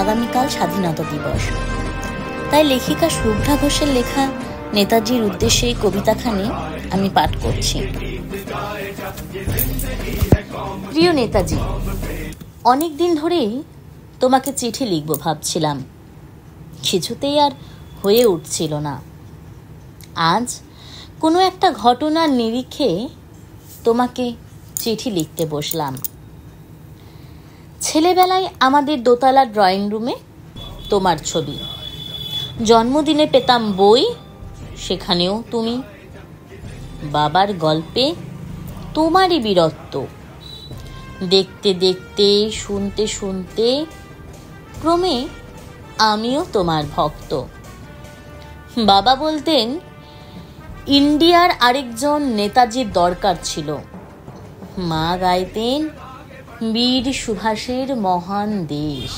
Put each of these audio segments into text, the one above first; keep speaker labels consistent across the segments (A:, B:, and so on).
A: আগামীকাল স্বাধীনতা দিবস, তাই লেখিকা শুভ্রা ঘোষের লেখা নেতাজির উদ্দেশ্যে এই কবিতাখানি আমি পাঠ করছি। প্রিয় নেতাজি, অনেক দিন ধরেই তোমাকে চিঠি লিখব ভাবছিলাম, কিছুতেই আর হয়ে উঠছিল না। আজ কোনো একটা ঘটনার নিরিখে তোমাকে চিঠি লিখতে বসলাম। ছেলেবেলায় আমাদের দোতলার ড্রয়িং রুমে তোমার ছবি, জন্মদিনে পেতাম বই, সেখানেও তুমি। বাবার গল্পে তোমারই বীরত্ব, দেখতে দেখতে শুনতে শুনতে ক্রমে আমিও তোমার ভক্ত। বাবা বলতেন ইন্ডিয়ার আরেকজন নেতাজির দরকার ছিল, মা গাইতেন বীর সুভাষের মহান দেশ।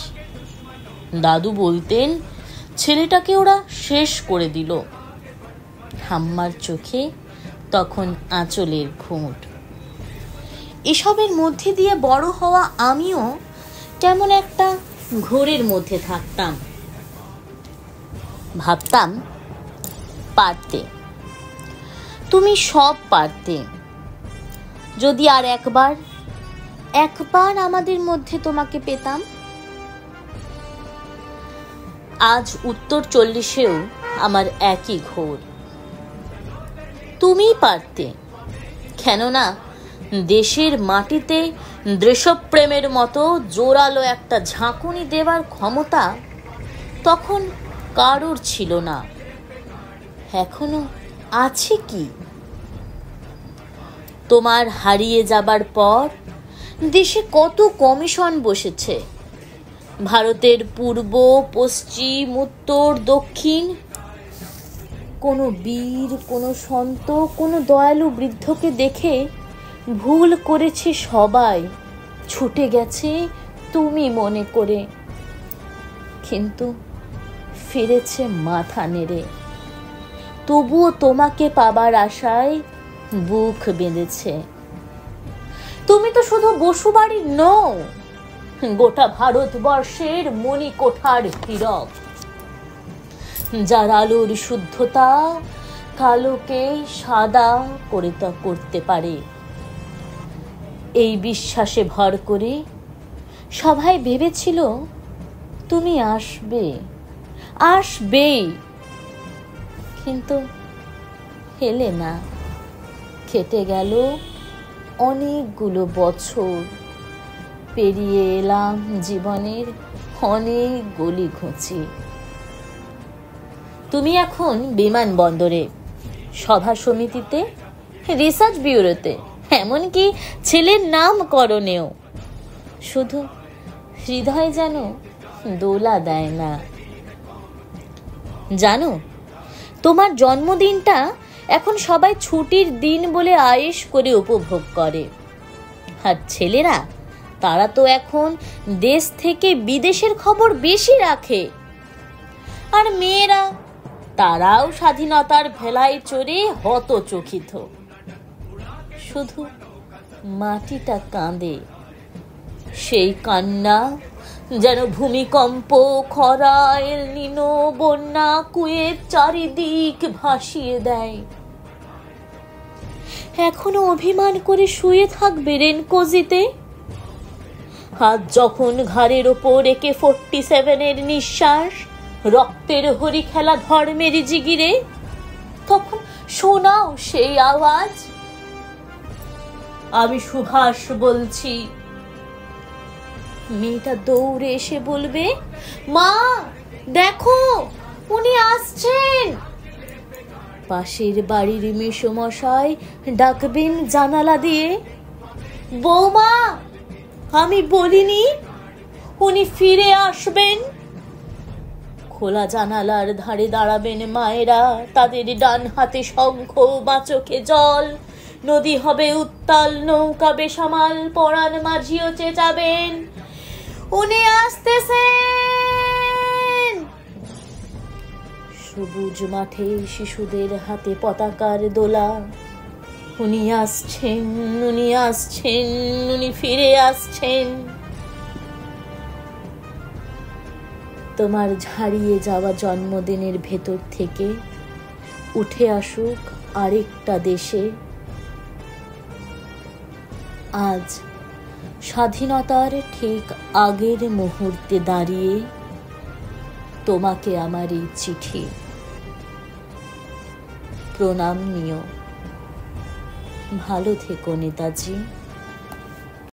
A: দাদু বলতেন ছেলেটাকে ওরা শেষ করে দিল। ঠাম্মার চোখে তখন আঁচলের ঘুঁট। এসবের মধ্যে দিয়ে বড় হওয়া আমিও কেমন একটা ঘোরের মধ্যে থাকতাম। ভাবতাম পারতে, তুমি সব পারতে, যদি আর একবার আমাদের মধ্যে তোমাকে পেতাম। আজ উত্তর 40-এও আমার একই ঘোর। তুমিই পারতে, কেননা দেশের মাটিতে দেশপ্রেমের মতো জোরালো একটা ঝাঁকুনি দেওয়ার ক্ষমতা তখন কারোর ছিল না। এখনো আছে কি? তোমার হারিয়ে যাবার পর দেশে কত কমিশন বসেছে, ভারতের পূর্ব, পশ্চিম, উত্তর, দক্ষিণ। কোনো বীর, কোনো সন্ত, কোনো দয়ালু বৃদ্ধকে দেখে ভুল করেছে সবাই, ছুটে গেছে তুমি মনে করে, কিন্তু ফিরেছে মাথা নেড়ে। তবুও তোমাকে পাবার আশায় বুক বেঁধেছে। তুমি তো শুধু বসুবাড়ির নও, গোটা ভারতবর্ষের মণিকোঠার হীরক, যার আলোর শুদ্ধতা কালোকে সাদা করে তা করতে পারে। এই বিশ্বাসে ভর করে সবাই ভেবেছিল তুমি আসবেই, কিন্তু এলে না। কেটে গেল অনেকগুলো বছর, পেরিয়ে এলাম জীবনের অনেক গলি ঘুঁচি। তুমি এখন বিমানবন্দরে, সভা সমিতিতে, রিসার্চ ব্যুরোতে, এমনকি ছেলের নামকরণেও। শুধু হৃদয় যেন দোলা দেয় না। জানো, তোমার জন্মদিনটা এখন সবাই ছুটির দিন বলে আয়েশ করে উপভোগ করে। আর ছেলেরা, তারা তো এখন দেশ থেকে বিদেশের খবর বেশি রাখে। আর মেয়েরা, তারাও স্বাধীনতার ভেলায় চড়ে হতচকিত। শুধু মাটিটা কাঁদে, সেই কান্না যেন ভূমিকম্প, খরা, এল নিনো, বন্যা, কুয়েত চারিদিক ভাসিয়ে দেয়। এখনো অভিমান করে শুয়ে থাকবে রেনকোজিতে? আজ যখন ঘাড়ের ওপর AK-47 নিঃশ্বাস, রক্তের হরি খেলা ধর্মের জিগিরে, তখন শোনাও সেই আওয়াজ। আমি সুভাষ বলছি। মেয়েটা দৌড়ে এসে বলবে, মা দেখো, উনি আসছেন। পাশের বাড়ির মেসোমশাই ডাকবেন জানালা দিয়ে, বৌমা আমি বলিনি উনি ফিরে আসবেন? খোলা জানালার ধারে দাঁড়াবেন মায়েরা, তাদের ডান হাতে শঙ্খ, বাঁ চোখে জল। নদী হবে উত্তাল, নৌকা বেসামাল, পরাণ মাঝিও চেঁচাবেন, উনি আসতেছেন। সবুজ মাঠে শিশুদের হাতে পতাকার দোলা, উনি আসছেন, উনি আসছেন, উনি ফিরে আসছেন। তোমার ঝারিয়ে যাওয়া জন্মদিনের ভেতর থেকে উঠে আসুক আরেকটা দেশে। আজ স্বাধীনতার ঠিক আগের মুহূর্তে দাঁড়িয়ে তোমাকে আমার এই চিঠি। প্রণাম নিও। ভালো থেকো নেতাজি।